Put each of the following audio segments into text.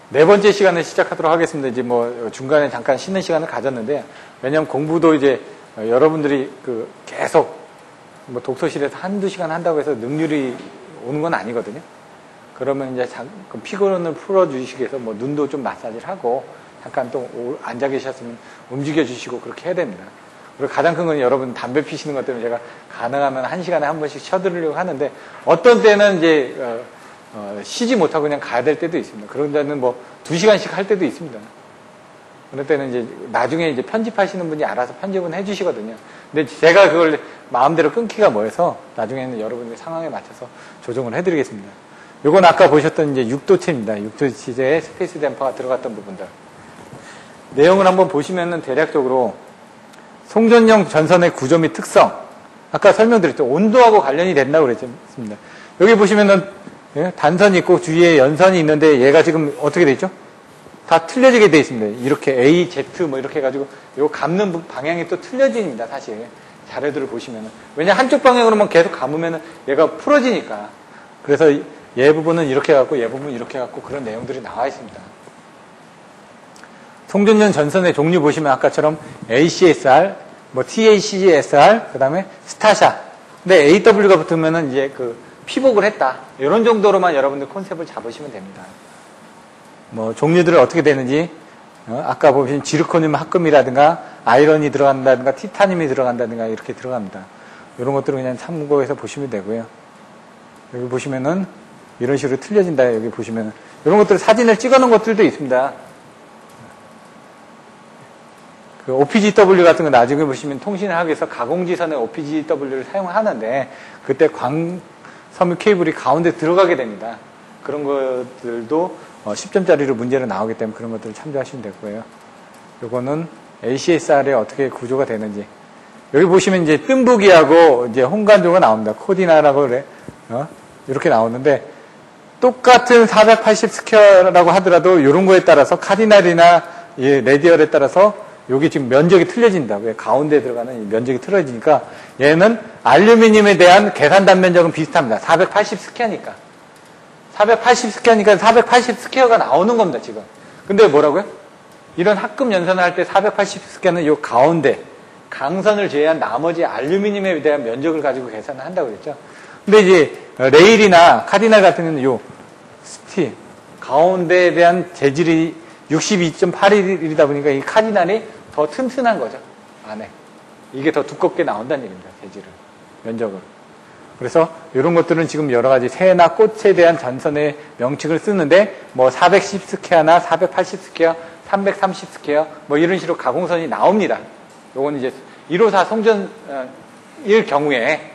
네 번째 시간을 시작하도록 하겠습니다. 이제 뭐 중간에 잠깐 쉬는 시간을 가졌는데, 왜냐면 공부도 이제 여러분들이 계속 뭐 독서실에서 한두 시간 한다고 해서 능률이 오는 건 아니거든요. 그러면 이제 피곤을 풀어주시기 위해서 뭐 눈도 좀 마사지를 하고, 잠깐 또 앉아 계셨으면 움직여 주시고 그렇게 해야 됩니다. 그리고 가장 큰 건 여러분 담배 피시는 것 때문에 제가 가능하면 한 시간에 한 번씩 쉬어드리려고 하는데, 어떤 때는 이제 쉬지 못하고 그냥 가야 될 때도 있습니다. 그런 데는 뭐 2시간씩 할 때도 있습니다. 그럴 때는 이제 나중에 이제 편집하시는 분이 알아서 편집은 해주시거든요. 근데 제가 그걸 마음대로 끊기가 뭐해서 나중에는 여러분의 상황에 맞춰서 조정을 해드리겠습니다. 요건 아까 보셨던 이제 6도체입니다. 6도체의 스페이스 댐퍼가 들어갔던 부분들. 내용을 한번 보시면은 대략적으로 송전용 전선의 구조 및 특성. 아까 설명드렸죠. 온도하고 관련이 된다고 그랬습니다. 여기 보시면은 단선이 있고 주위에 연선이 있는데 얘가 지금 어떻게 돼 있죠? 다 틀려지게 돼 있습니다. 이렇게 A, Z 뭐 이렇게 해가지고 요 감는 방향이 또 틀려집니다. 사실 자료들을 보시면은. 왜냐 한쪽 방향으로만 계속 감으면은 얘가 풀어지니까. 그래서 얘 부분은 이렇게 해갖고 얘 부분은 이렇게 해갖고 그런 내용들이 나와 있습니다. 송전용 전선의 종류 보시면 아까처럼 ACSR, 뭐 TACSR, 그 다음에 스타샤. 근데 AW가 붙으면은 이제 피복을 했다. 이런 정도로만 여러분들 컨셉을 잡으시면 됩니다. 뭐 종류들은 어떻게 되는지, 아까 보신 지르코늄 합금이라든가 아이런이 들어간다든가 티타늄이 들어간다든가 이렇게 들어갑니다. 이런 것들은 그냥 참고해서 보시면 되고요. 여기 보시면은 이런 식으로 틀려진다. 여기 보시면은 이런 것들 사진을 찍어놓은 것들도 있습니다. OPGW 같은 거 나중에 보시면 통신을 하기 위해서 가공지선에 OPGW를 사용하는데 그때 광섬유 케이블이 가운데 들어가게 됩니다. 그런 것들도 10점짜리로 문제로 나오기 때문에 그런 것들을 참조하시면 되고요. 요거는 ACSR에 어떻게 구조가 되는지. 여기 보시면 이제 뜸부기하고 이제 홍간조가 나옵니다. 코디나라고 그래. 이렇게 나오는데 똑같은 480 스퀘어라고 하더라도 이런 거에 따라서 카디날이나 레디얼에 따라서 여기 지금 면적이 틀려진다. 왜? 가운데에 들어가는 이 면적이 틀어지니까 얘는 알루미늄에 대한 계산 단면적은 비슷합니다. 480 스퀘어니까. 480 스퀘어니까 480 스퀘어가 나오는 겁니다, 지금. 근데 뭐라고요? 이런 합금 연선을 할 때 480 스퀘어는 요 가운데 강선을 제외한 나머지 알루미늄에 대한 면적을 가지고 계산을 한다고 그랬죠. 근데 이제 레일이나 카디날 같은 경우는 요 스틸 가운데에 대한 재질이 62.81이다 보니까 이 카디날이 더 튼튼한 거죠. 안에. 이게 더 두껍게 나온다는 얘기입니다. 재질을. 면적을. 그래서 이런 것들은 지금 여러 가지 새나 꽃에 대한 전선의 명칭을 쓰는데 뭐 410 스퀘어나 480 스퀘어, 330 스퀘어 뭐 이런 식으로 가공선이 나옵니다. 요건 이제 154 송전일 경우에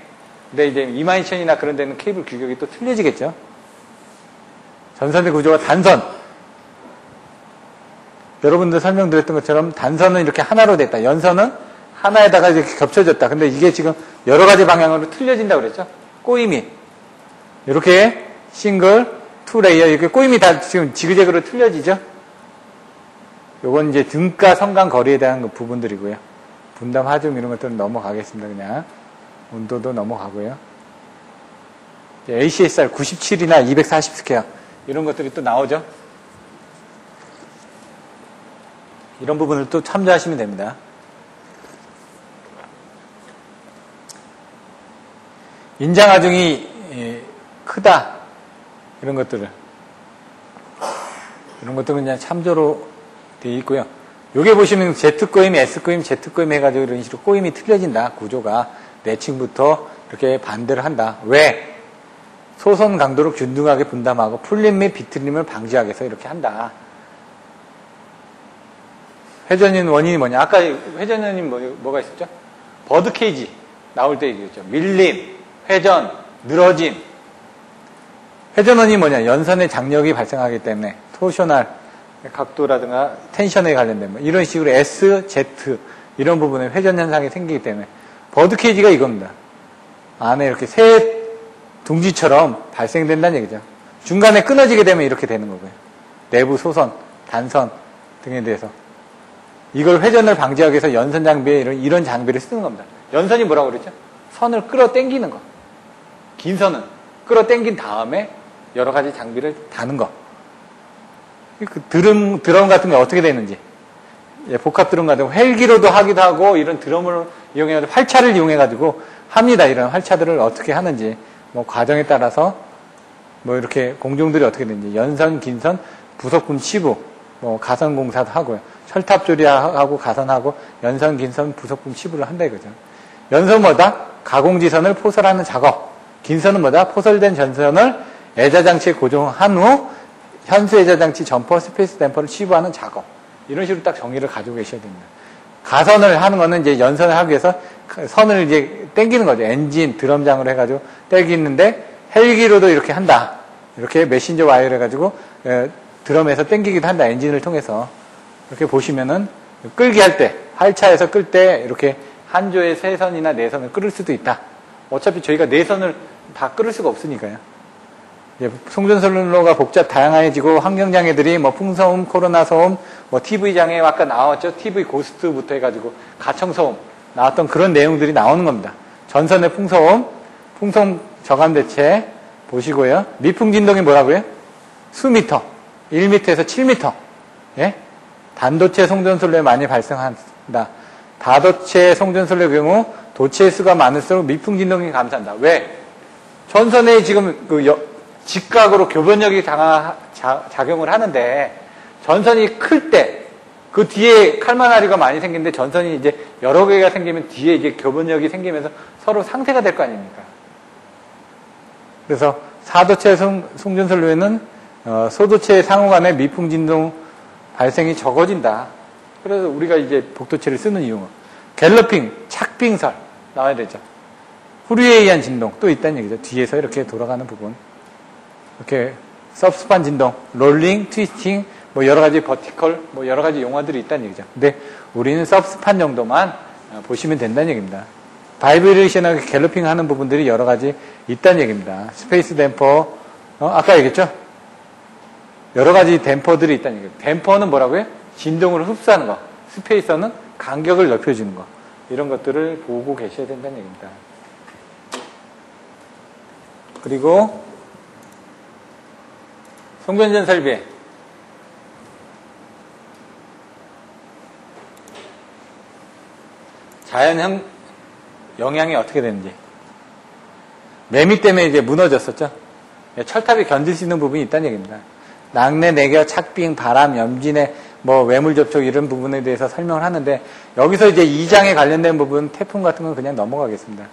근데 이제 22000이나 그런 데는 케이블 규격이 또 틀려지겠죠. 전선의 구조가 단선. 여러분들 설명드렸던 것처럼 단선은 이렇게 하나로 됐다. 연선은 하나에다가 이렇게 겹쳐졌다. 근데 이게 지금 여러 가지 방향으로 틀려진다고 그랬죠. 꼬임이. 이렇게 싱글, 투 레이어, 이렇게 꼬임이 다 지금 지그재그로 틀려지죠. 요건 이제 등가 성간 거리에 대한 그 부분들이고요. 분담 하중 이런 것들은 넘어가겠습니다. 그냥. 온도도 넘어가고요. ACSR 97이나 240 스퀘어. 이런 것들이 또 나오죠. 이런 부분을 또 참조하시면 됩니다. 인장하중이 크다. 이런 것들은 그냥 참조로 되어 있고요. 여기 보시면 Z꼬임, S꼬임, Z꼬임 해가지고 이런 식으로 꼬임이 틀려진다. 구조가 내층부터 이렇게 반대를 한다. 왜? 소선 강도를 균등하게 분담하고 풀림 및 비틀림을 방지하기 위해서 이렇게 한다. 회전인 원인이 뭐냐? 아까 회전 원인 뭐가 있었죠? 버드 케이지 나올 때 얘기했죠. 밀림, 회전, 늘어짐. 회전 원인이 뭐냐? 연선의 장력이 발생하기 때문에 토셔널 각도라든가 텐션에 관련된 뭐 이런 식으로 S, Z 이런 부분에 회전 현상이 생기기 때문에 버드 케이지가 이겁니다. 안에 이렇게 새 둥지처럼 발생된다는 얘기죠. 중간에 끊어지게 되면 이렇게 되는 거고요. 내부 소선, 단선 등에 대해서. 이걸 회전을 방지하기 위해서 연선 장비에 이런 장비를 쓰는 겁니다. 연선이 뭐라고 그랬죠? 선을 끌어당기는 거. 긴 선은 끌어당긴 다음에 여러 가지 장비를 다는 거. 그 드럼 같은 게 어떻게 되는지. 예, 복합 드럼 같은 거 헬기로도 하기도 하고 이런 드럼을 이용해가지고 활차를 이용해가지고 합니다. 이런 활차들을 어떻게 하는지. 뭐 과정에 따라서 뭐 이렇게 공종들이 어떻게 되는지. 연선, 긴선, 부속품 치부, 뭐 가선 공사도 하고요. 철탑 조리하고 가선하고 연선, 긴선, 부속품 치부를 한다 이거죠. 연선은 뭐다? 가공지선을 포설하는 작업. 긴선은 뭐다? 포설된 전선을 애자장치에 고정한 후 현수 애자장치 점퍼 스페이스 댐퍼를 치부하는 작업. 이런 식으로 딱 정의를 가지고 계셔야 됩니다. 가선을 하는 거는 이제 연선을 하기 위해서 선을 이제 당기는 거죠. 엔진, 드럼장으로 해가지고 당기는데 헬기로도 이렇게 한다. 이렇게 메신저 와이어를 해가지고 드럼에서 당기기도 한다. 엔진을 통해서. 이렇게 보시면은 끌기 할 때, 활차에서 끌 때 이렇게 한 조에 3선이나 4선을 끌을 수도 있다. 어차피 저희가 4선을 다 끌을 수가 없으니까요. 송전선로가 복잡 다양해지고 환경장애들이 뭐 풍소음, 코로나 소음, 뭐 TV 장애 아까 나왔죠. TV 고스트부터 해가지고 가청소음 나왔던 그런 내용들이 나오는 겁니다. 전선의 풍소음, 풍소음 저감 대체 보시고요. 미풍 진동이 뭐라고요? 수미터, 1m에서 7m. 예? 단도체 송전선로에 많이 발생한다. 다도체 송전선로의 경우 도체 수가 많을수록 미풍 진동이 감소한다. 왜? 전선에 지금 직각으로 교변력이 작용을 하는데 전선이 클 때 그 뒤에 칼마나리가 많이 생기는데 전선이 이제 여러 개가 생기면 뒤에 이제 교변력이 생기면서 서로 상쇄가 될 거 아닙니까? 그래서 사도체 송전선로에는 소도체 상호 간의 미풍 진동 발생이 적어진다. 그래서 우리가 이제 복도체를 쓰는 이유는 갤러핑, 착빙설 나와야 되죠. 후류에 의한 진동 또 있다는 얘기죠. 뒤에서 이렇게 돌아가는 부분. 이렇게 서브스판 진동, 롤링, 트위스팅, 뭐 여러 가지 버티컬, 뭐 여러 가지 용어들이 있다는 얘기죠. 근데 우리는 서브스판 정도만 보시면 된다는 얘기입니다. 바이브레이션하고 갤러핑 하는 부분들이 여러 가지 있다는 얘기입니다. 스페이스 댐퍼, 아까 얘기했죠? 여러 가지 댐퍼들이 있다는 얘기예요. 댐퍼는 뭐라고요? 진동을 흡수하는 거. 스페이서는 간격을 넓혀주는 거. 이런 것들을 보고 계셔야 된다는 얘기입니다. 그리고 송전선 설비. 자연형 영향이 어떻게 되는지. 매미 때문에 이제 무너졌었죠. 철탑이 견딜 수 있는 부분이 있다는 얘기입니다. 낙뢰, 내겨, 착빙, 바람, 염진의 뭐 외물 접촉 이런 부분에 대해서 설명을 하는데 여기서 이제 2장에 관련된 부분 태풍 같은 건 그냥 넘어가겠습니다.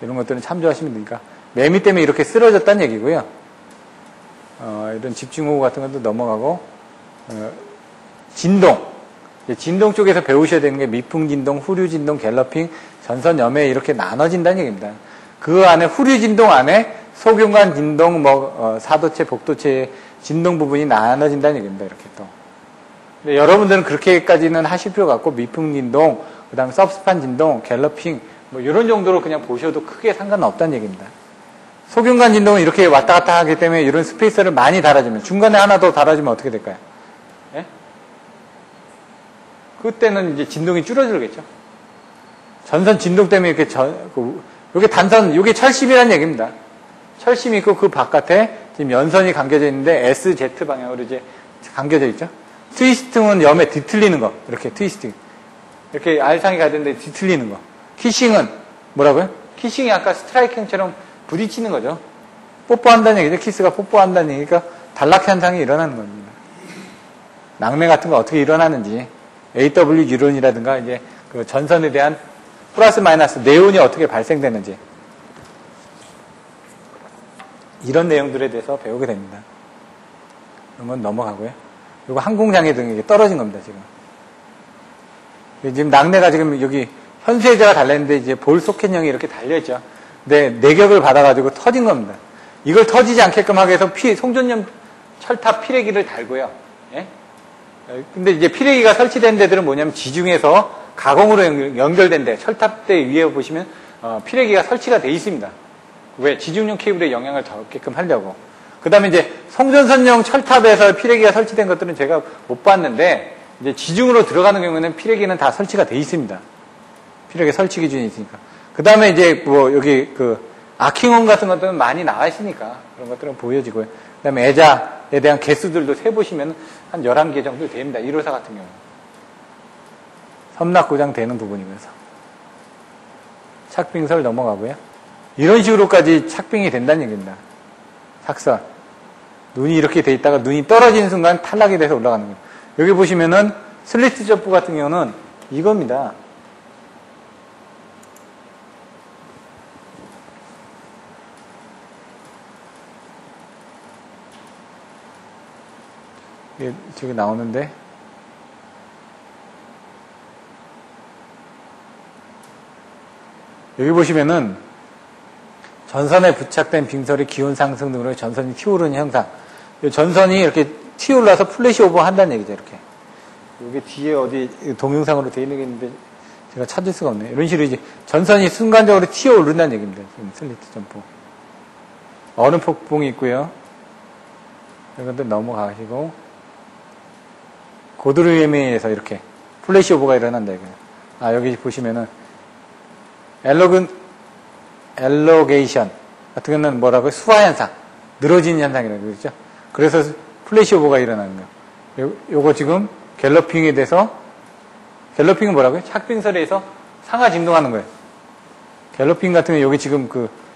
이런 것들은 참조하시면 되니까. 매미 때문에 이렇게 쓰러졌다는 얘기고요. 이런 집중호우 같은 것도 넘어가고 진동. 진동 쪽에서 배우셔야 되는 게 미풍 진동, 후류 진동, 갤러핑, 전선 염해 이렇게 나눠진다는 얘기입니다. 그 안에 후류 진동 안에 소경관 진동, 사도체, 복도체 진동 부분이 나눠진다는 얘기입니다. 이렇게 또. 근데 여러분들은 그렇게까지는 하실 필요가 없고 미풍 진동, 그 다음에 서브스판 진동, 갤러핑 뭐 이런 정도로 그냥 보셔도 크게 상관은 없다는 얘기입니다. 소경관 진동은 이렇게 왔다 갔다 하기 때문에 이런 스페이서를 많이 달아주면 중간에 하나 더 달아주면 어떻게 될까요? 예? 그때는 이제 진동이 줄어들겠죠. 전선 진동 때문에 이렇게 요게 단선, 요게 철심이라는 얘기입니다. 철심이 있고 그 바깥에 지금 연선이 감겨져 있는데 SZ 방향으로 이제 감겨져 있죠. 트위스팅은 염에 뒤틀리는 거. 이렇게 트위스팅. 이렇게 알상이 가야 되는데 뒤틀리는 거. 키싱은 뭐라고요? 키싱이 아까 스트라이킹처럼 부딪히는 거죠. 뽀뽀한다는 얘기죠. 키스가 뽀뽀한다는 얘기가 단락 현상이 일어나는 겁니다. 낙뢰 같은 거 어떻게 일어나는지 AW 이론이라든가 이제 그 전선에 대한 플러스 마이너스 네온이 어떻게 발생되는지 이런 내용들에 대해서 배우게 됩니다. 그런 건 넘어가고요. 그리고 항공장애 등이 떨어진 겁니다, 지금. 지금 낙뢰가 지금 여기 현수해자가 달렸는데 이제 볼 소켓형이 이렇게 달려있죠. 근데 내격을 받아가지고 터진 겁니다. 이걸 터지지 않게끔 하기 위해서 송전용 철탑 피레기를 달고요. 예? 근데 이제 피레기가 설치된 데들은 뭐냐면 지중해서 가공으로 연결된 데, 철탑대 위에 보시면 피레기가 설치가 돼 있습니다. 왜? 지중용 케이블에 영향을 더 얻게끔 하려고. 그 다음에 이제 송전선용 철탑에서 피레기가 설치된 것들은 제가 못 봤는데, 이제 지중으로 들어가는 경우에는 피레기는 다 설치가 돼 있습니다. 피레기 설치 기준이 있으니까. 그 다음에 이제 뭐 여기 아킹온 같은 것들은 많이 나와 있으니까 그런 것들은 보여지고요. 그 다음에 애자에 대한 개수들도 세보시면 한 11개 정도 됩니다. 1호사 같은 경우는. 섬납고장 되는 부분이면서. 착빙설 넘어가고요. 이런 식으로까지 착빙이 된다는 얘기입니다. 착설. 눈이 이렇게 돼 있다가 눈이 떨어지는 순간 탈락이 돼서 올라가는 거예요. 여기 보시면은 슬리트 점프 같은 경우는 이겁니다. 이게 저기 나오는데 여기 보시면은 전선에 부착된 빙설의 기온 상승 등으로 전선이 튀어오르는 현상. 이 전선이 이렇게 튀어올라서 플래시 오버 한다는 얘기죠, 이렇게. 여기 뒤에 어디 동영상으로 되어 있는 게 있는데 제가 찾을 수가 없네요. 이런 식으로 이제 전선이 순간적으로 튀어오른다는 얘기입니다. 지금 슬리트 점프. 얼음 폭풍이 있고요. 이런 것들 넘어가시고 고드름에 의해서 이렇게 플래시 오버가 일어난다 이거예요. 아, 여기 보시면은 엘로게이션 같은 경우는 뭐라고요? 수화 현상, 늘어지는 현상이라고 그러죠. 그래서 플래시 오버가 일어나는 거예요. 요거 지금 갤러핑에 대해서 갤러핑은 뭐라고요? 착빙설에서 상하 진동하는 거예요. 갤러핑 같은 경우 여기 지금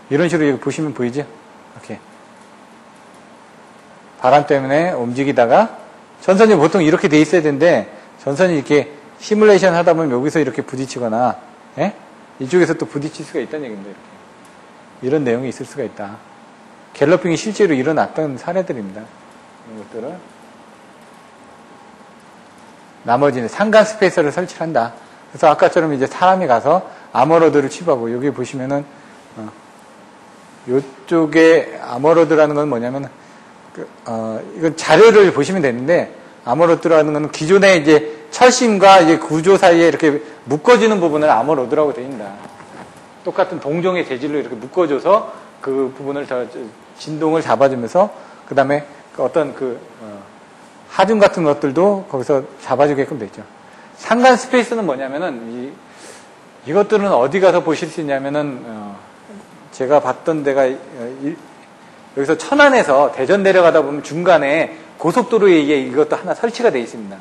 이런 식으로 여기 보시면 보이죠? 이렇게 바람 때문에 움직이다가 전선이 보통 이렇게 돼 있어야 되는데 전선이 이렇게 시뮬레이션 하다 보면 여기서 이렇게 부딪히거나 이쪽에서 또 부딪힐 수가 있다는 얘기입니다. 이렇게. 이런 내용이 있을 수가 있다. 갤러핑이 실제로 일어났던 사례들입니다. 이런 것들을. 나머지는 상간 스페이서를 설치한다. 그래서 아까처럼 이제 사람이 가서 아머로드를 취급하고 여기 보시면은 이쪽에 아머로드라는 건 뭐냐면 이건 자료를 보시면 되는데 아머로드라는 건 기존의 이제 철심과 이제 구조 사이에 이렇게 묶어주는 부분을 아머로드라고 되어 있습니다. 똑같은 동종의 재질로 이렇게 묶어줘서 그 부분을 진동을 잡아주면서 그 다음에 어떤 하중 같은 것들도 거기서 잡아주게끔 되죠. 상간 스페이스는 뭐냐면은 이것들은 어디 가서 보실 수 있냐면은 제가 봤던 데가 여기서 천안에서 대전 내려가다 보면 중간에 고속도로에 의해 이것도 하나 설치가 되어 있습니다.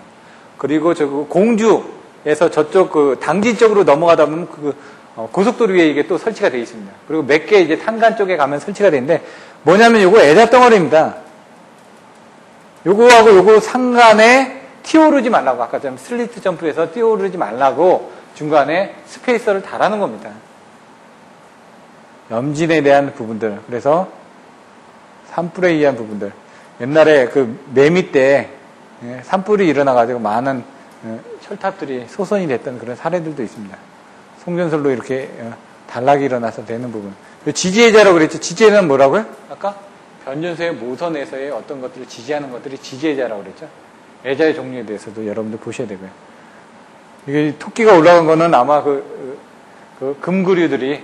그리고 공주에서 저쪽 당진 쪽으로 넘어가다 보면 고속도로 위에 이게 또 설치가 되어 있습니다. 그리고 몇 개 이제 탄간 쪽에 가면 설치가 되어 있는데 뭐냐면 요거 애자 덩어리입니다. 요거하고 요거 상간에 튀어오르지 말라고 아까 좀 슬리트 점프에서 튀어오르지 말라고 중간에 스페이서를 달아놓은 겁니다. 염진에 대한 부분들. 그래서 산불에 의한 부분들. 옛날에 매미 때 산불이 일어나가지고 많은 철탑들이 소선이 됐던 그런 사례들도 있습니다. 송전설로 이렇게 단락이 일어나서 되는 부분. 지지애자라고 그랬죠. 지지애는 뭐라고요? 아까 변전소의 모선에서의 어떤 것들을 지지하는 것들이 지지애자라고 그랬죠. 애자의 종류에 대해서도 여러분들 보셔야 되고요. 이게 토끼가 올라간 거는 아마 금구류들이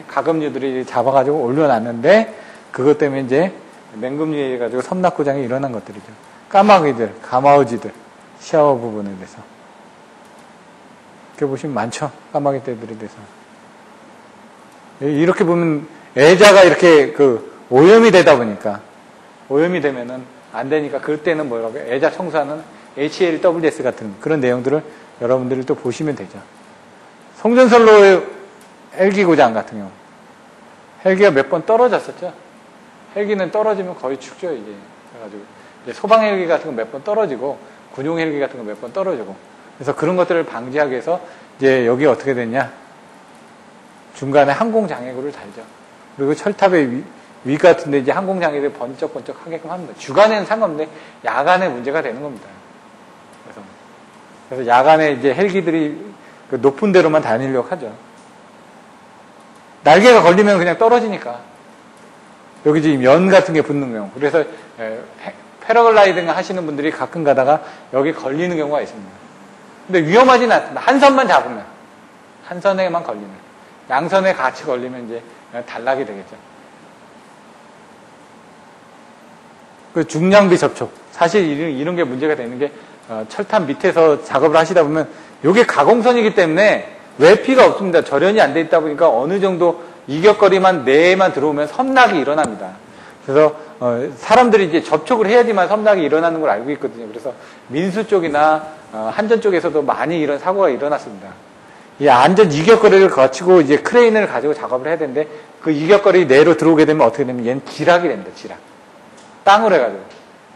가금류들이 잡아가지고 올려놨는데 그것 때문에 이제 맹금류에 가지고 섬납고장이 일어난 것들이죠. 까마귀들, 가마우지들, 샤워 부분에 대해서. 이렇게 보시면 많죠. 까마귀 떼들에 대해서. 이렇게 보면 애자가 이렇게 오염이 되다 보니까 오염이 되면은 안 되니까 그때는 뭐라고 애자 청소하는 HLWS 같은 그런 내용들을 여러분들이 또 보시면 되죠. 송전선로의 헬기 고장 같은 경우 헬기가 몇 번 떨어졌었죠. 헬기는 떨어지면 거의 죽죠 이제. 그래가지고 이제 소방 헬기 같은 거 몇 번 떨어지고 군용 헬기 같은 거 몇 번 떨어지고 그래서 그런 것들을 방지하기 위해서 이제 여기 어떻게 됐냐 중간에 항공 장애구를 달죠. 그리고 철탑의 위 같은데 이제 항공 장애를 번쩍번쩍 하게끔 합니다. 주간에는 상관없는데 야간에 문제가 되는 겁니다. 그래서 야간에 이제 헬기들이 높은 데로만 다니려고 하죠. 날개가 걸리면 그냥 떨어지니까. 여기 지금 연 같은 게 붙는 경우. 그래서 패러글라이딩 하시는 분들이 가끔 가다가 여기 걸리는 경우가 있습니다. 근데 위험하지는 않습니다. 한 선만 잡으면. 한 선에만 걸리면. 양선에 같이 걸리면 이제 단락이 되겠죠. 중량비 접촉. 사실 이런 게 문제가 되는 게 철탑 밑에서 작업을 하시다 보면 이게 가공선이기 때문에 외피가 없습니다. 절연이 안 돼 있다 보니까 어느 정도 이격거리만 내에만 들어오면 섬락이 일어납니다. 그래서 사람들이 이제 접촉을 해야지만 섬락이 일어나는 걸 알고 있거든요. 그래서 민수 쪽이나 한전 쪽에서도 많이 이런 사고가 일어났습니다. 이 안전 이격거리를 거치고 이제 크레인을 가지고 작업을 해야 되는데 그 이격거리 내로 들어오게 되면 어떻게 되면 얘는 지락이 됩니다. 지락. 땅으로 해가지고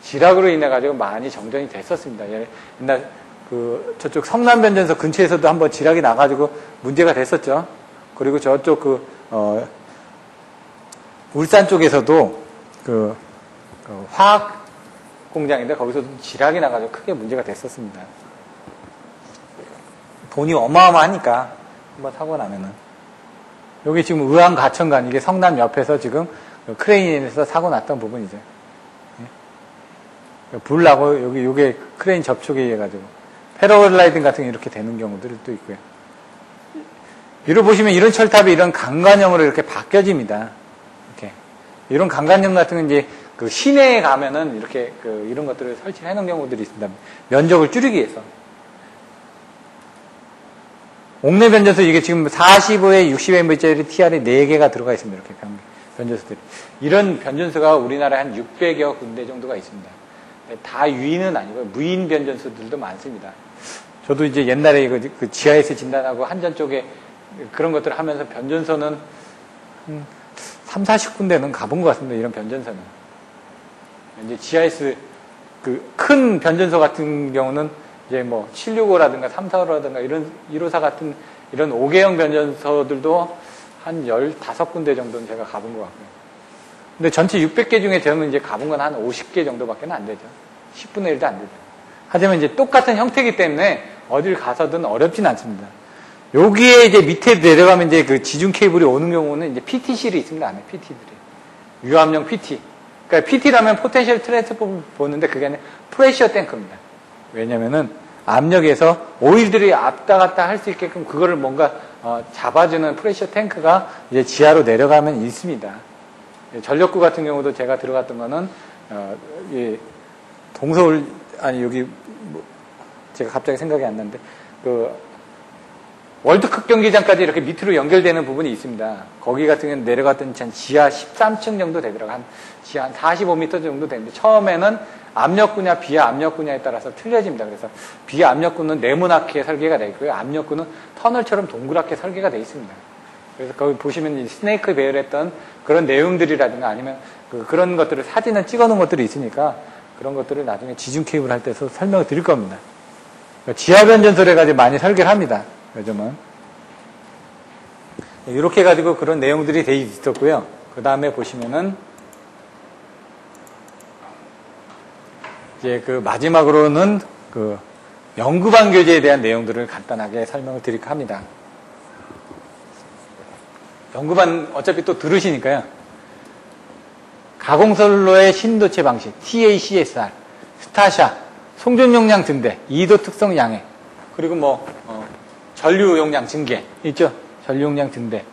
지락으로 인해 가지고 많이 정전이 됐었습니다. 옛날 저쪽 성남변전소 근처에서도 한번 지락이 나가지고 문제가 됐었죠. 그리고 저쪽 울산 쪽에서도 화학 공장인데 거기서도 지락이 나가지고 크게 문제가 됐었습니다. 돈이 어마어마하니까 한번 사고 나면은. 여기 지금 의왕 가천간 이게 성남 옆에서 지금 크레인에서 사고 났던 부분이죠. 불 나고 여기 요게 크레인 접촉에 의해 가지고 패러글라이딩 같은 게 이렇게 되는 경우들이 또 있고요. 위로 보시면 이런 철탑이 이런 강간형으로 이렇게 바뀌어집니다. 이렇게 이런 강간형 같은 건 이제 그 시내에 가면은 이렇게 이런 것들을 설치해 놓은 경우들이 있습니다. 면적을 줄이기 위해서. 옥내 변전소 이게 지금 45에 60MV짜리 TR이 4개가 들어가 있습니다. 이렇게 변전소들이. 이런 변전소가 우리나라에 한 600여 군데 정도가 있습니다. 다 유인은 아니고요. 무인 변전소들도 많습니다. 저도 이제 옛날에 그 GIS 진단하고 한전 쪽에 그런 것들을 하면서 변전소는 3, 40군데는 가본 것 같습니다. 이런 변전소는. 이제 GIS 큰 변전소 같은 경우는 이제 뭐 765라든가 345라든가 이런 154 같은 이런 5개형 변전소들도 한 15군데 정도는 제가 가본 것 같고요. 근데 전체 600개 중에 저는 이제 가본 건 한 50개 정도밖에 안 되죠. 10분의 1도 안 되죠. 하지만 이제 똑같은 형태이기 때문에 어딜 가서든 어렵진 않습니다. 여기에 이제 밑에 내려가면 이제 그 지중 케이블이 오는 경우는 이제 PTC들이 있습니다. 안에 PT들이. 유압용 PT. 그러니까 PT라면 포텐셜 트랜스포 보는데 그게 아니라 프레셔 탱크입니다. 왜냐면은 압력에서 오일들이 왔다 갔다 할 수 있게끔 그거를 뭔가 잡아주는 프레셔 탱크가 이제 지하로 내려가면 있습니다. 전력구 같은 경우도 제가 들어갔던 거는 동서울 여기 제가 갑자기 생각이 안 나는데 월드컵 경기장까지 이렇게 밑으로 연결되는 부분이 있습니다. 거기 같은 경우는 내려갔더니 지하 13층 정도 되더라고요. 지하 한 45m 정도 되는데 처음에는 압력구냐 비하 압력구냐에 따라서 틀려집니다. 그래서 비하 압력구는 네모나게 설계가 되어 있고요. 압력구는 터널처럼 동그랗게 설계가 되어 있습니다. 그래서 거기 보시면 스네이크 배열했던 그런 내용들이라든가 아니면 그런 것들을 사진을 찍어 놓은 것들이 있으니까 그런 것들을 나중에 지중 케이블 할 때서 설명을 드릴 겁니다. 지하 변전소를 가지고 많이 설계를 합니다. 요즘은. 이렇게 해가지고 그런 내용들이 돼 있었고요. 그 다음에 보시면은 이제 마지막으로는 연구반 교재에 대한 내용들을 간단하게 설명을 드릴까 합니다. 연구반 어차피 또 들으시니까요. 가공선로의 신도체 방식, TACSR, 스타샤, 송전 용량 증대, 2도 특성 양해, 그리고 전류 용량 증개 있죠? 전류 용량 증대.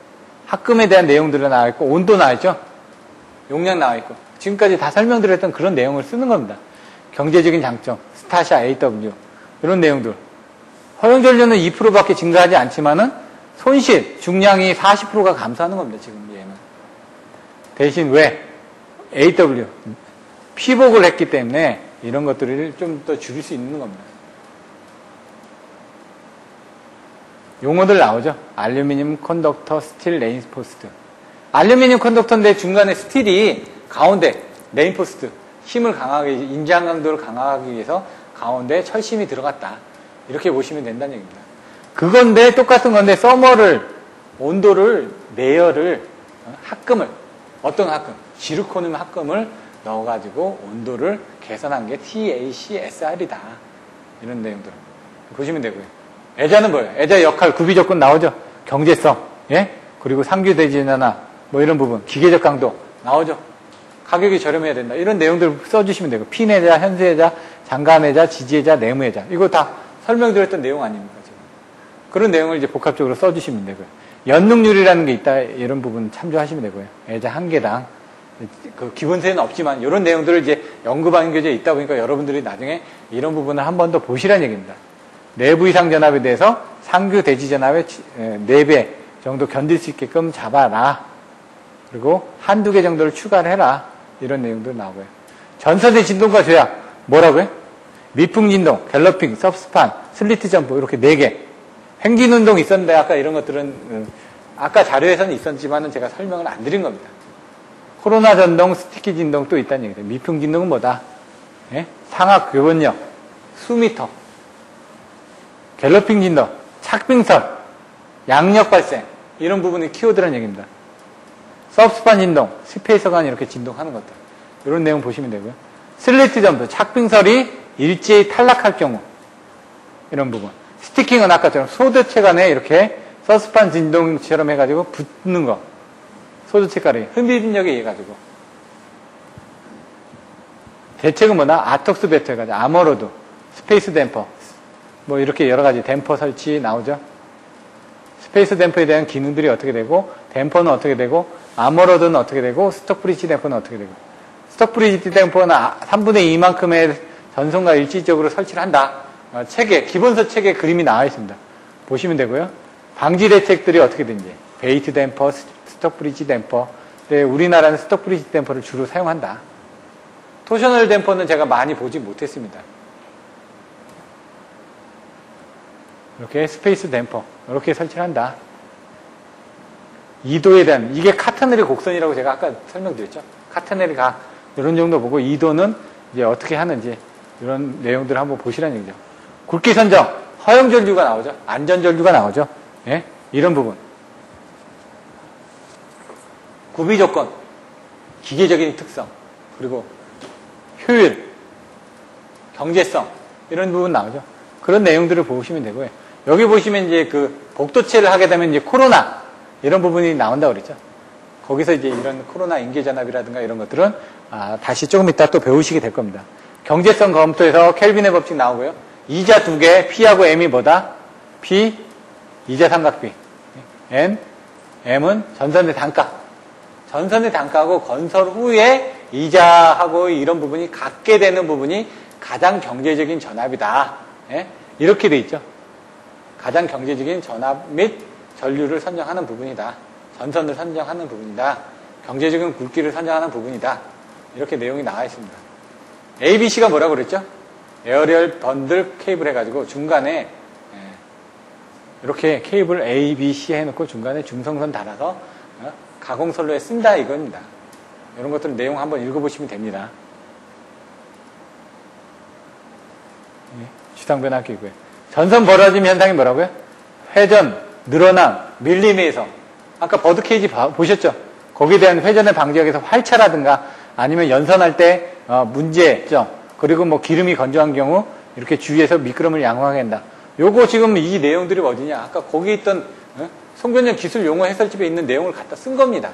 합금에 대한 내용들은 나와 있고 온도 나와 있죠? 용량 나와 있고 지금까지 다 설명드렸던 그런 내용을 쓰는 겁니다. 경제적인 장점, 스타샤, AW 이런 내용들. 허용전류는 2%밖에 증가하지 않지만은 손실, 중량이 40%가 감소하는 겁니다. 지금 얘는. 대신 왜? AW 피복을 했기 때문에 이런 것들을 좀 더 줄일 수 있는 겁니다. 용어들 나오죠. 알루미늄 컨덕터 스틸 레인포스트. 알루미늄 컨덕터인데 중간에 스틸이 가운데 레인포스트 힘을 강하게 인장 강도를 강화하기 위해서 가운데 철심이 들어갔다. 이렇게 보시면 된다는 얘기입니다. 그건데 똑같은 건데 서머를 온도를 내열을 합금을 어떤 합금? 지르코늄 합금을 넣어가지고 온도를 개선한 게 TACSR이다. 이런 내용들 보시면 되고요. 애자는 뭐예요? 애자 역할 구비조건 나오죠. 경제성, 예? 그리고 상규대지나 이런 부분, 기계적 강도 나오죠. 가격이 저렴해야 된다. 이런 내용들 써주시면 되고 핀애자, 현수애자, 장감애자, 지지애자, 내무애자 이거 다 설명드렸던 내용 아닙니까? 지금. 그런 내용을 이제 복합적으로 써주시면 되고요. 연능률이라는 게 있다. 이런 부분 참조하시면 되고요. 애자 한 개당 기본세는 없지만 이런 내용들을 이제 연구반 교재에 있다 보니까 여러분들이 나중에 이런 부분을 한 번 더 보시라는 얘기입니다. 내부 이상 전압에 대해서 상규 대지 전압의 4배 정도 견딜 수 있게끔 잡아라. 그리고 한두 개 정도를 추가를 해라. 이런 내용도 나오고요. 전선의 진동과 조약. 뭐라고요? 미풍 진동, 갤러핑, 섭스판, 슬리트 점프 이렇게 4개. 횡진 운동이 있었는데 아까 이런 것들은 아까 자료에서는 있었지만은 제가 설명을 안 드린 겁니다. 코로나 전동, 스티키 진동 또 있다는 얘기죠. 미풍 진동은 뭐다? 예? 상하 교본력, 수미터, 갤러핑 진동, 착빙설, 양력 발생 이런 부분이 키워드라는 얘기입니다. 서브스판 진동, 스페이서 간 이렇게 진동하는 것들 이런 내용 보시면 되고요. 슬리트 점프, 착빙설이 일제히 탈락할 경우 이런 부분. 스티킹은 아까처럼 소드체 간에 이렇게 서스판 진동처럼 해가지고 붙는 거. 소드체 간에 흡입력에 의해 가지고. 대책은 뭐나? 아톡스 배터 해가지고 아머로드, 스페이스 댐퍼 뭐 이렇게 여러 가지 댐퍼 설치 나오죠. 스페이스 댐퍼에 대한 기능들이 어떻게 되고 댐퍼는 어떻게 되고 아머로드는 어떻게 되고 스톡 브릿지 댐퍼는 어떻게 되고 스톡 브릿지 댐퍼는 3분의 2만큼의 전선과 일시적으로 설치를 한다. 체계, 기본서 체계 그림이 나와 있습니다. 보시면 되고요. 방지 대책들이 어떻게 되는지. 베이트 댐퍼, 스톡 브릿지 댐퍼. 네, 우리나라는 스톡 브릿지 댐퍼를 주로 사용한다. 토셔널 댐퍼는 제가 많이 보지 못했습니다. 이렇게 스페이스 댐퍼 이렇게 설치를 한다. 2도에 대한 이게 카트넬의 곡선이라고 제가 아까 설명드렸죠. 카트넬이 가 이런 정도 보고 2도는 이제 어떻게 하는지 이런 내용들을 한번 보시라는 얘기죠. 굵기 선정, 허용 전류가 나오죠. 안전 전류가 나오죠. 예? 이런 부분. 구비 조건, 기계적인 특성, 그리고 효율, 경제성 이런 부분 나오죠. 그런 내용들을 보시면 되고요. 여기 보시면 이제 그 복도체를 하게 되면 이제 코로나 이런 부분이 나온다고 그랬죠. 거기서 이제 이런 코로나 인계전압이라든가 이런 것들은 다시 조금 이따 또 배우시게 될 겁니다. 경제성 검토에서 켈빈의 법칙 나오고요. 이자 2개, P하고 M이 뭐다? P, 이자 삼각비. N, M은 전선의 단가. 전선의 단가하고 건설 후에 이자하고 이런 부분이 같게 되는 부분이 가장 경제적인 전압이다. 예? 이렇게 돼 있죠. 가장 경제적인 전압 및 전류를 선정하는 부분이다. 전선을 선정하는 부분이다. 경제적인 굵기를 선정하는 부분이다. 이렇게 내용이 나와 있습니다. ABC가 뭐라고 그랬죠? 에어리얼 번들 케이블 해가지고 중간에 이렇게 케이블 A, B, C 해놓고 중간에 중성선 달아서 가공선로에 쓴다 이겁니다. 이런 것들은 내용 한번 읽어보시면 됩니다. 주상 변압기고요. 전선 벌어짐 현상이 뭐라고요? 회전, 늘어남, 밀림에서 아까 버드 케이지 보셨죠? 거기에 대한 회전을 방지하기 위해서 활차라든가 아니면 연선할 때 문제점 그리고 뭐 기름이 건조한 경우 이렇게 주위에서 미끄럼을 양호하게 한다. 요거 지금 이 내용들이 어디냐? 아까 거기 있던 송변형 기술 용어 해설집에 있는 내용을 갖다 쓴 겁니다.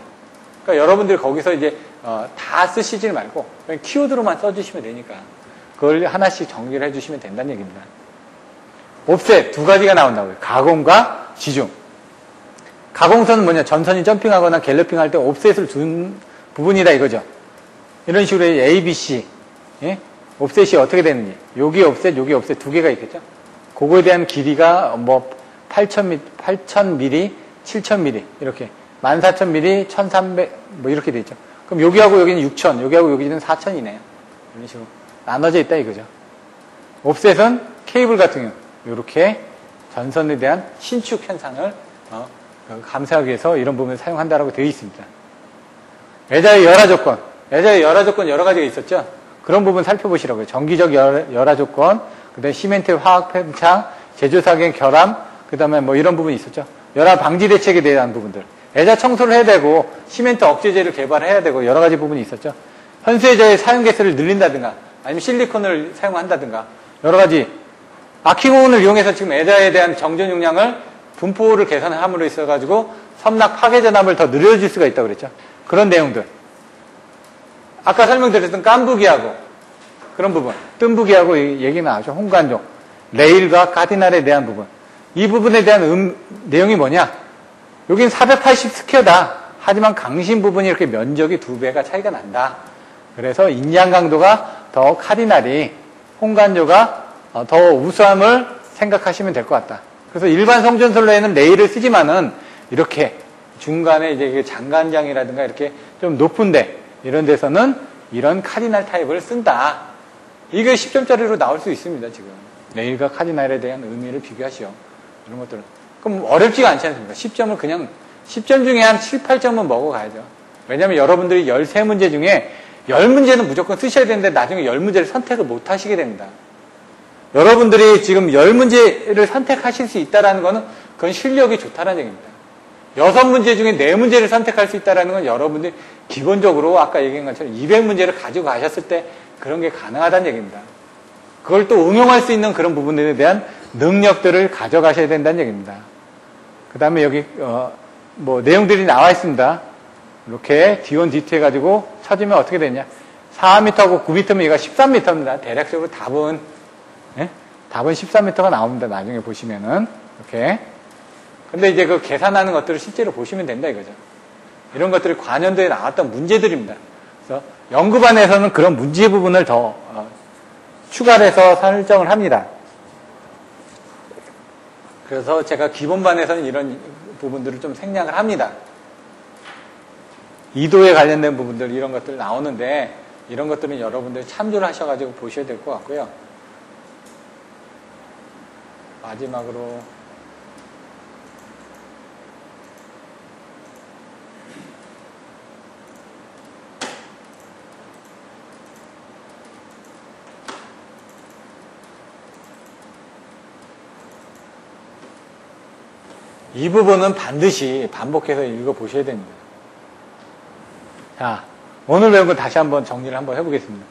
그러니까 여러분들 거기서 이제 다 쓰시지 말고 그냥 키워드로만 써주시면 되니까 그걸 하나씩 정리를 해주시면 된다는 얘기입니다. 옵셋 2가지가 나온다고요. 가공과 지중. 가공선은 뭐냐? 전선이 점핑하거나 갤러핑할 때 옵셋을 둔 부분이다 이거죠. 이런 식으로 A, B, C 예? 옵셋이 어떻게 되는지 여기 옵셋, 여기 옵셋 2개가 있겠죠. 그거에 대한 길이가 뭐 8,000mm, 7,000mm 이렇게 14,000mm, 1,300 뭐 이렇게 돼 있죠. 그럼 여기하고 여기는 6,000, 여기하고 여기는 4,000이네요. 이런 식으로 나눠져 있다 이거죠. 옵셋은 케이블 같은 경우 이렇게 전선에 대한 신축 현상을 감사하기 위해서 이런 부분을 사용한다라고 되어 있습니다. 애자의 열화 조건, 애자의 열화 조건 여러 가지가 있었죠. 그런 부분 살펴보시라고요. 정기적 열화 조건, 그다음에 시멘트 화학 팽창, 제조사계 결함, 그다음에 뭐 이런 부분이 있었죠. 열화 방지 대책에 대한 부분들. 애자 청소를 해야 되고 시멘트 억제제를 개발해야 되고 여러 가지 부분이 있었죠. 현수애자의 사용 개수를 늘린다든가 아니면 실리콘을 사용한다든가 여러 가지 아킹온을 이용해서 지금 애자에 대한 정전 용량을 분포를 개선함으로 있어가지고 섬락 파괴 전압을 더 늘려줄 수가 있다고 그랬죠. 그런 내용들. 아까 설명드렸던 깐부기하고 그런 부분, 뜸부기하고 얘기 나왔죠. 홍관종, 레일과 카디날에 대한 부분. 이 부분에 대한 내용이 뭐냐? 여긴 480 스퀘어다. 하지만 강심 부분이 이렇게 면적이 2배가 차이가 난다. 그래서 인양 강도가 더 카디날이 홍관조가 더 우수함을 생각하시면 될 것 같다. 그래서 일반 성전선로에는 레일을 쓰지만은 이렇게 중간에 이제 장간장이라든가 이렇게 좀 높은데 이런 데서는 이런 카디날 타입을 쓴다. 이게 10점짜리로 나올 수 있습니다, 지금. 네일과 카디날에 대한 의미를 비교하시오. 이런 것들은. 그럼 어렵지가 않지 않습니까? 10점을 그냥, 10점 중에 한 7, 8점은 먹어가야죠. 왜냐면 여러분들이 13문제 중에 10문제는 무조건 쓰셔야 되는데 나중에 10문제를 선택을 못 하시게 됩니다. 여러분들이 지금 10문제를 선택하실 수 있다는 거는 그건 실력이 좋다는 얘기입니다. 6문제 중에 4문제를 선택할 수 있다는 건 여러분들이 기본적으로 아까 얘기한 것처럼 200문제를 가지고 가셨을 때 그런 게 가능하다는 얘기입니다. 그걸 또 응용할 수 있는 그런 부분들에 대한 능력들을 가져가셔야 된다는 얘기입니다. 그 다음에 여기 내용들이 나와 있습니다. 이렇게 D1, D2 해가지고 쳐지면 어떻게 되냐. 4m하고 9m면 얘가 13m입니다. 대략적으로 답은 13m가 나옵니다. 나중에 보시면은. 이렇게. 근데 이제 그 계산하는 것들을 실제로 보시면 된다 이거죠. 이런 것들이 관연도에 나왔던 문제들입니다. 그래서 연구반에서는 그런 문제 부분을 더 추가를 해서 설정을 합니다. 그래서 제가 기본반에서는 이런 부분들을 좀 생략을 합니다. 이도에 관련된 부분들 이런 것들 나오는데 이런 것들은 여러분들이 참조를 하셔가지고 보셔야 될 것 같고요. 마지막으로 이 부분은 반드시 반복해서 읽어보셔야 됩니다. 자, 오늘 배운 거 다시 한번 정리를 한번 해보겠습니다.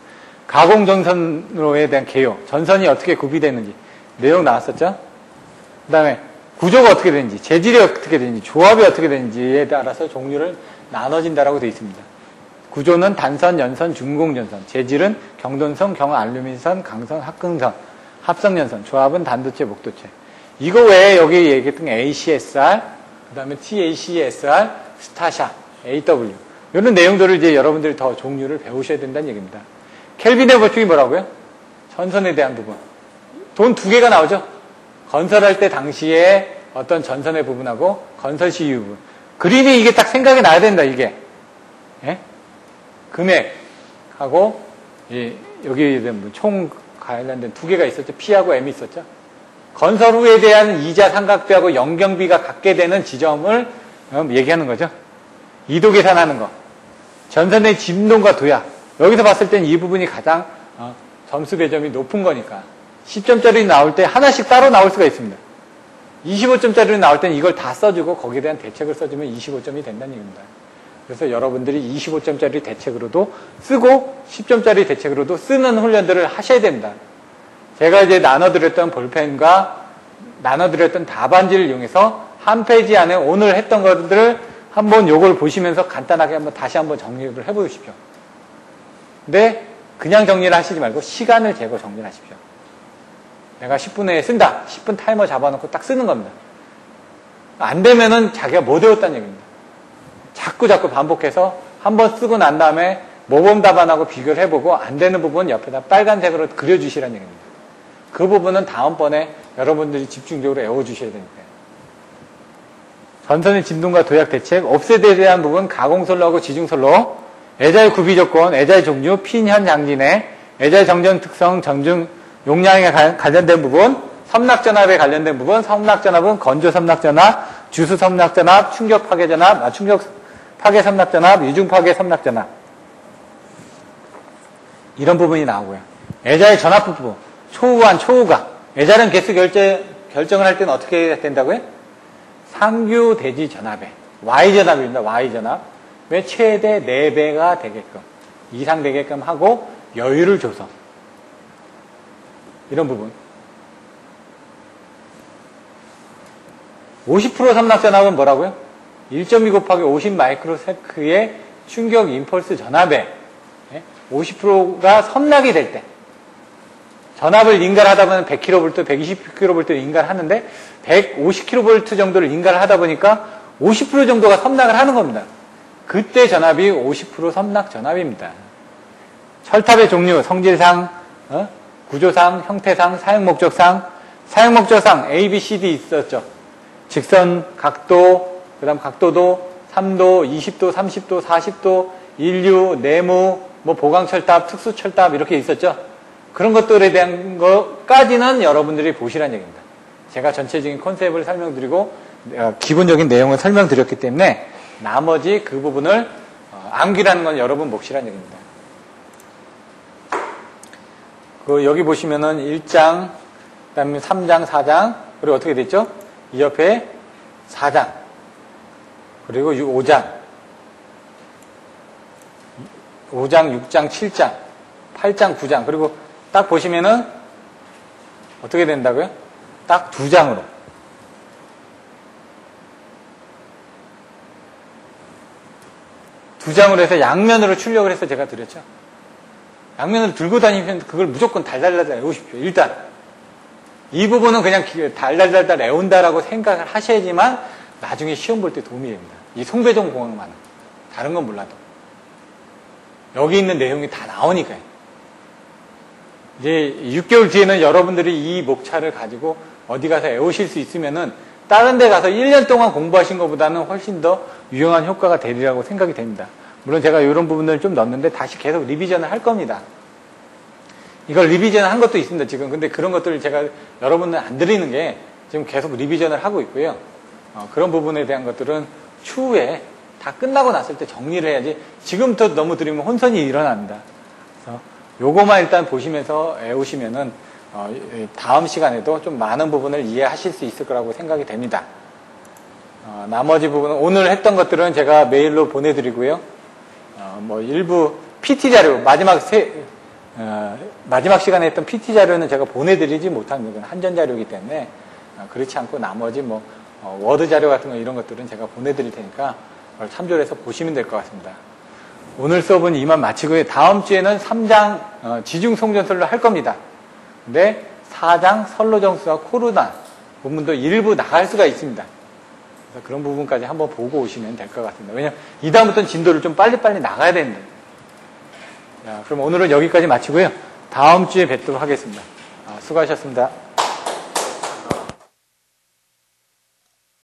가공전선로에 대한 개요. 전선이 어떻게 구비되는지 내용 나왔었죠? 그 다음에 구조가 어떻게 되는지, 재질이 어떻게 되는지, 조합이 어떻게 되는지에 따라서 종류를 나눠진다라고 되어 있습니다. 구조는 단선, 연선, 중공전선, 재질은 경돈선, 경알루미늄선, 강선, 합금선, 합성연선, 조합은 단도체, 목도체. 이거 외에 여기 얘기했던 ACSR, 그 다음에 TACSR, 스타샤, AW. 이런 내용들을 이제 여러분들이 더 종류를 배우셔야 된다는 얘기입니다. 켈빈의 법칙이 뭐라고요? 전선에 대한 부분. 돈 2개가 나오죠? 건설할 때 당시에 어떤 전선의 부분하고 건설 시 이후 부분. 그림이 이게 딱 생각이 나야 된다, 이게. 예? 금액하고, 여기 총 관련된 2개가 있었죠? P하고 M이 있었죠? 건설 후에 대한 이자 삼각비하고 연경비가 갖게 되는 지점을 얘기하는 거죠. 이도 계산하는 거. 전선의 진동과 도약. 여기서 봤을 땐 이 부분이 가장 점수 배점이 높은 거니까 10점짜리 나올 때 하나씩 따로 나올 수가 있습니다. 25점짜리 나올 땐 이걸 다 써주고 거기에 대한 대책을 써주면 25점이 된다는 얘기입니다. 그래서 여러분들이 25점짜리 대책으로도 쓰고 10점짜리 대책으로도 쓰는 훈련들을 하셔야 됩니다. 제가 이제 나눠드렸던 볼펜과 나눠드렸던 답안지를 이용해서 한 페이지 안에 오늘 했던 것들을 한번 요걸 보시면서 간단하게 한번 다시 한번 정리를 해보십시오. 근데 그냥 정리를 하시지 말고 시간을 재고 정리를 하십시오. 내가 10분 내에 쓴다. 10분 타이머 잡아놓고 딱 쓰는 겁니다. 안 되면은 자기가 못 외웠다는 얘기입니다. 자꾸 반복해서 한번 쓰고 난 다음에 모범 답안하고 비교를 해보고 안 되는 부분 옆에다 빨간색으로 그려주시라는 얘기입니다. 그 부분은 다음번에 여러분들이 집중적으로 외워주셔야 됩니다. 전선의 진동과 도약 대책, 옵셋에 대한 부분, 가공선로하고 지중선로, 애자의 구비 조건, 애자의 종류, 핀현 장진에, 애자의 정전 특성, 전중 용량에 관련된 부분, 섬락전압에 관련된 부분, 섬락전압은 건조 섬락전압, 주수 섬락전압, 충격 파괴 전압, 충격 파괴 섬락전압, 유중 파괴 섬락전압. 이런 부분이 나오고요. 애자의 전압 부분, 초우완, 초우가. 애자는 개수 결정을 할 때는 어떻게 해야 된다고요? 상규 대지 전압에. Y전압입니다. Y전압. 왜 최대 4배가 되게끔, 이상 되게끔 하고 여유를 줘서. 이런 부분. 50% 섬락전압은 뭐라고요? 1.2 곱하기 50 마이크로세크의 충격 임펄스 전압에 50%가 섬락이 될 때. 전압을 인가하다 보면 100kV, 120kV를 인가하는데 150kV 정도를 인가를 하다 보니까 50% 정도가 섬락을 하는 겁니다. 그때 전압이 50% 섬락 전압입니다. 철탑의 종류, 성질상, 구조상, 형태상, 사용목적상, 사용목적상 A, B, C, D 있었죠. 직선, 각도, 그 다음 각도도 3도, 20도, 30도, 40도, 인류, 네모, 뭐 보강철답, 특수철답 이렇게 있었죠. 그런 것들에 대한 것까지는 여러분들이 보시라는 얘기입니다. 제가 전체적인 컨셉을 설명드리고 기본적인 내용을 설명드렸기 때문에 나머지 그 부분을 암기라는 건 여러분 몫이라는 얘기입니다. 여기 보시면은 1장, 그 다음에 3장, 4장, 그리고 어떻게 됐죠? 이 옆에 4장, 그리고 5장, 6장, 7장, 8장, 9장, 그리고 딱 보시면은 어떻게 된다고요? 딱 2장으로. 두 장으로 해서 양면으로 출력을 해서 제가 드렸죠. 양면으로 들고 다니면 그걸 무조건 달달달 외우십시오. 일단 이 부분은 그냥 달달달달 외운다라고 생각을 하셔야지만 나중에 시험 볼 때 도움이 됩니다. 이 송배종 공학만은 다른 건 몰라도 여기 있는 내용이 다 나오니까요. 이제 6개월 뒤에는 여러분들이 이 목차를 가지고 어디 가서 외우실 수 있으면은 다른 데 가서 1년 동안 공부하신 것보다는 훨씬 더 유용한 효과가 되리라고 생각이 됩니다. 물론 제가 이런 부분을 좀 넣었는데 다시 계속 리비전을 할 겁니다. 이걸 리비전 한 것도 있습니다, 지금. 근데 그런 것들을 제가 여러분들 안 드리는 게 지금 계속 리비전을 하고 있고요. 그런 부분에 대한 것들은 추후에 다 끝나고 났을 때 정리를 해야지 지금부터 너무 드리면 혼선이 일어납니다. 그래서 요거만 일단 보시면서 외우시면은 다음 시간에도 좀 많은 부분을 이해하실 수 있을 거라고 생각이 됩니다. 나머지 부분은 오늘 했던 것들은 제가 메일로 보내드리고요. 뭐 일부 PT 자료, 마지막 시간에 했던 PT 자료는 제가 보내드리지 못한 건 한전 자료이기 때문에 그렇지 않고 나머지 뭐 워드 자료 같은 거 이런 것들은 제가 보내드릴 테니까 참조를 해서 보시면 될 것 같습니다. 오늘 수업은 이만 마치고요. 다음 주에는 3장 지중송전설로 할 겁니다. 근데 4장 선로정수와 코르단 부분도 일부 나갈 수가 있습니다. 그래서 그런 부분까지 한번 보고 오시면 될 것 같습니다. 왜냐하면 이 다음부터는 진도를 좀 빨리빨리 나가야 되는데. 자, 그럼 오늘은 여기까지 마치고요. 다음 주에 뵙도록 하겠습니다. 수고하셨습니다.